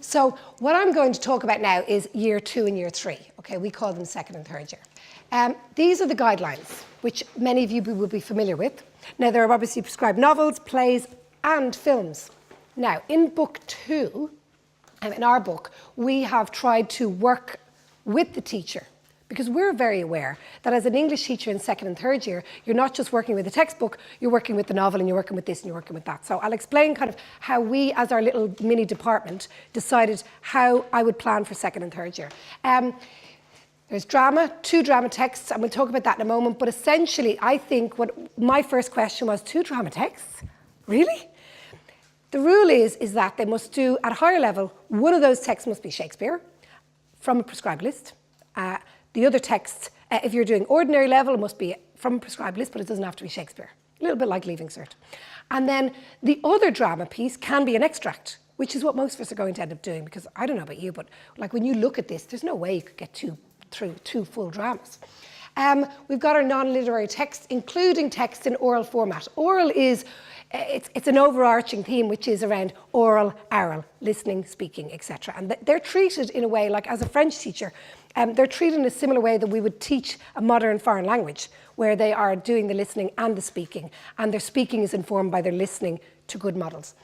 So what I'm going to talk about now is year 2 and year 3. Okay, we call them second and third year. These are the guidelines, which many of you will be familiar with. Now, there are obviously prescribed novels, plays, and films. Now, in book 2, in our book, we have tried to work with the teacher, because we're very aware that as an English teacher in second and third year, you're not just working with a textbook, you're working with the novel and you're working with this and you're working with that. So I'll explain kind of how we, as our little mini department, decided how I would plan for second and third year. There's drama, 2 drama texts, and we'll talk about that in a moment. But essentially, I think what my first question was, 2 drama texts? Really? The rule is that they must do, at a higher level, one of those texts must be Shakespeare from a prescribed list. The other texts, if you're doing ordinary level, it must be from a prescribed list, but it doesn't have to be Shakespeare. A little bit like Leaving Cert. And then the other drama piece can be an extract, which is what most of us are going to end up doing, because I don't know about you, but like when you look at this, there's no way you could get through 2 full dramas. We've got our non-literary texts, including texts in oral format. Oral is, it's an overarching theme, which is around oral, listening, speaking, etc. And they're treated in a way, like as a French teacher, they're treated in a similar way that we would teach a modern foreign language, where they are doing the listening and the speaking, and their speaking is informed by their listening to good models.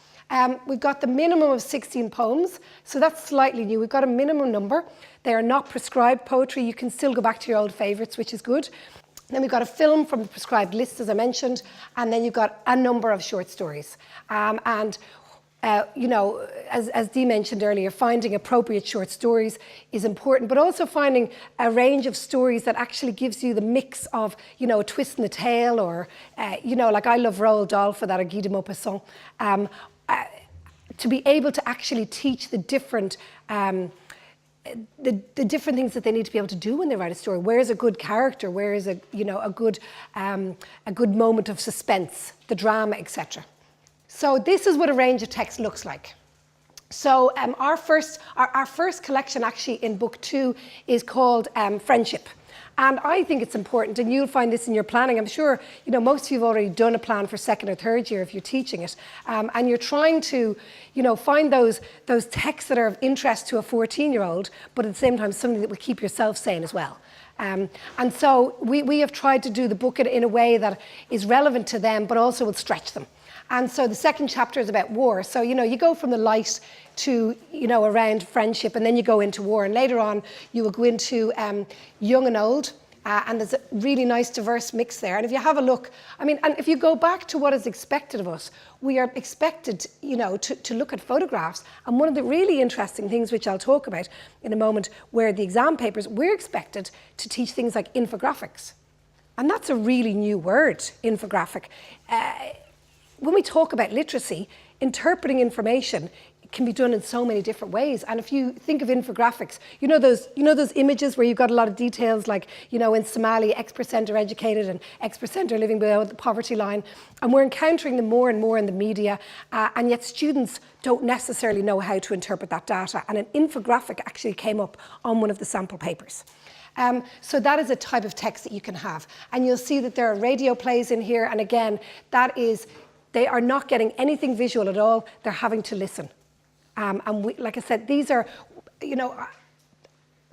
We've got the minimum of 16 poems, so that's slightly new. We've got a minimum number. They are not prescribed poetry. You can still go back to your old favourites, which is good. Then we've got a film from the prescribed list, as I mentioned, and then you've got a number of short stories. You know, as Dee mentioned earlier, finding appropriate short stories is important, but also finding a range of stories that actually gives you the mix of, you know, a twist in the tale, or, you know, like I love Roald Dahl for that, or Guy de Maupassant, to be able to actually teach the different the different things that they need to be able to do when they write a story. Where is a good character? Where is a good moment of suspense, the drama, etc. So this is what a range of text looks like. So our first collection actually in book 2 is called Friendship. And I think it's important, and you'll find this in your planning. I'm sure, you know, most of you have already done a plan for second or third year if you're teaching it. And you're trying to, you know, find those texts that are of interest to a 14-year-old, but at the same time something that will keep yourself sane as well. And so we have tried to do the book in a way that is relevant to them, but also will stretch them. And so the second chapter is about war. So, you know, you go from the light to, you know, around friendship, and then you go into war. And later on, you will go into young and old. And there's a really nice diverse mix there. And if you have a look, I mean, and if you go back to what is expected of us, we are expected, you know, to look at photographs. And one of the really interesting things, which I'll talk about in a moment, where the exam papers, we're expected to teach things like infographics. And that's a really new word, infographic. When we talk about literacy, interpreting information can be done in so many different ways. And if you think of infographics, you know those images where you've got a lot of details, like, you know, in Somalia, X% are educated and X% are living below the poverty line. And we're encountering them more and more in the media, and yet students don't necessarily know how to interpret that data. And an infographic actually came up on one of the sample papers. So that is a type of text that you can have. And you'll see that there are radio plays in here. And again, that is, they are not getting anything visual at all. They're having to listen. And we, like I said, these are, you know,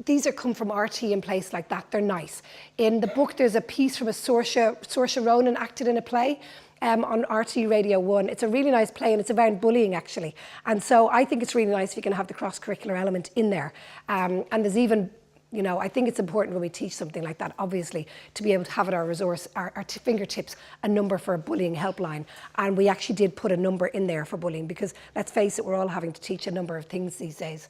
these are come from RT and places like that. They're nice. In the book, there's a piece from a Saoirse Ronan acted in a play on RT Radio 1. It's a really nice play, and it's about bullying, actually. And so I think it's really nice if you can have the cross-curricular element in there. And there's even, you know, I think it's important when we teach something like that, obviously, to be able to have at our resource, our fingertips, a number for a bullying helpline. And we actually did put a number in there for bullying, because let's face it, we're all having to teach a number of things these days.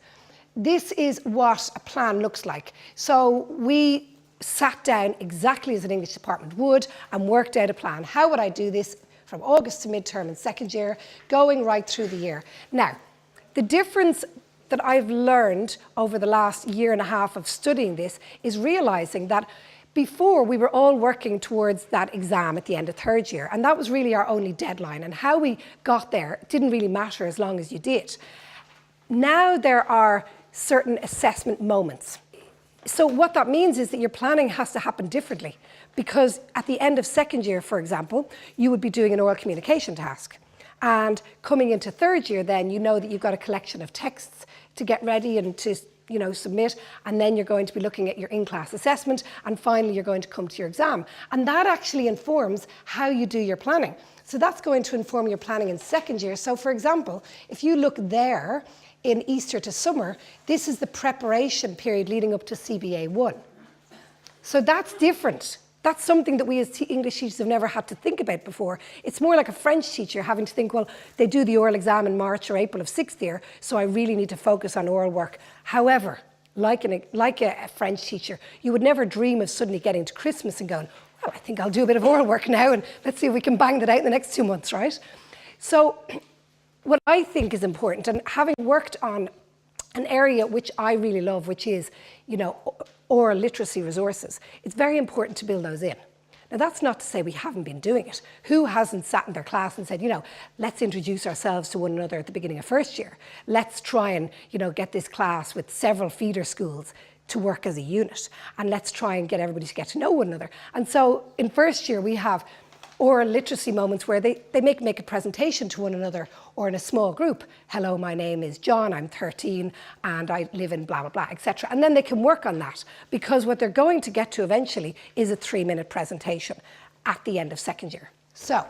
This is what a plan looks like. So we sat down exactly as an English department would and worked out a plan. How would I do this from August to midterm in second year, going right through the year? Now, the difference that I've learned over the last year and a half of studying this is realizing that before we were all working towards that exam at the end of third year, and that was really our only deadline, and how we got there didn't really matter as long as you did. Now there are certain assessment moments. So what that means is that your planning has to happen differently, because at the end of second year, for example, you would be doing an oral communication task. And coming into third year then, you know that you've got a collection of texts to get ready and to submit, and then you're going to be looking at your in-class assessment, and finally you're going to come to your exam. And that actually informs how you do your planning. So that's going to inform your planning in second year. So for example, if you look there in Easter to summer, this is the preparation period leading up to CBA 1. So that's different. That's something that we as English teachers have never had to think about before. It's more like a French teacher having to think, well, they do the oral exam in March or April of 6th year, so I really need to focus on oral work. However, like a French teacher, you would never dream of suddenly getting to Christmas and going, well, I think I'll do a bit of oral work now and let's see if we can bang that out in the next 2 months, right? So what I think is important, and having worked on an area which I really love, which is, oral literacy resources, it's very important to build those in. Now, that's not to say we haven't been doing it. Who hasn't sat in their class and said, let's introduce ourselves to one another at the beginning of first year. Let's try and, get this class with several feeder schools to work as a unit. And let's try and get everybody to get to know one another. And so in first year, we have oral literacy moments where they make a presentation to one another or in a small group. Hello, my name is John, I'm 13 and I live in blah, blah, blah, etc. And then they can work on that, because what they're going to get to eventually is a 3-minute presentation at the end of second year. So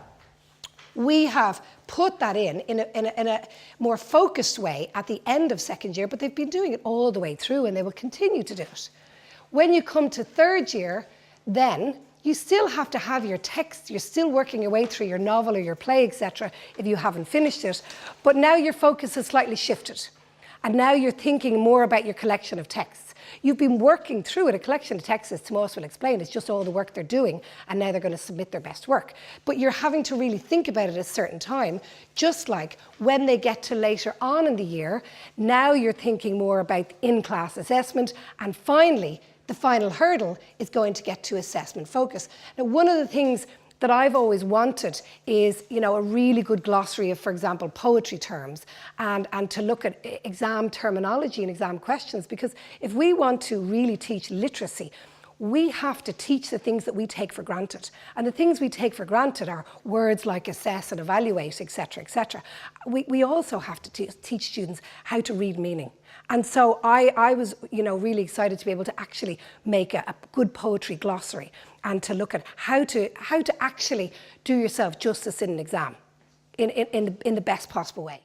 we have put that in a more focused way at the end of second year, but they've been doing it all the way through and they will continue to do it. When you come to third year, then you still have to have your text, you're still working your way through your novel or your play, etc., if you haven't finished it, but now your focus has slightly shifted. And now you're thinking more about your collection of texts. You've been working through it. A collection of texts, as Tomas will explain, is just all the work they're doing, and now they're going to submit their best work. But you're having to really think about it at a certain time, just like when they get to later on in the year, now you're thinking more about in-class assessment, and finally, the final hurdle is going to get to assessment focus. Now, one of the things that I've always wanted is, a really good glossary of, for example, poetry terms and to look at exam terminology and exam questions, because if we want to really teach literacy, we have to teach the things that we take for granted. And the things we take for granted are words like assess and evaluate, etc., etc. We also have to teach students how to read meaning. And so I was, really excited to be able to actually make a good poetry glossary and to look at how to actually do yourself justice in an exam in the best possible way.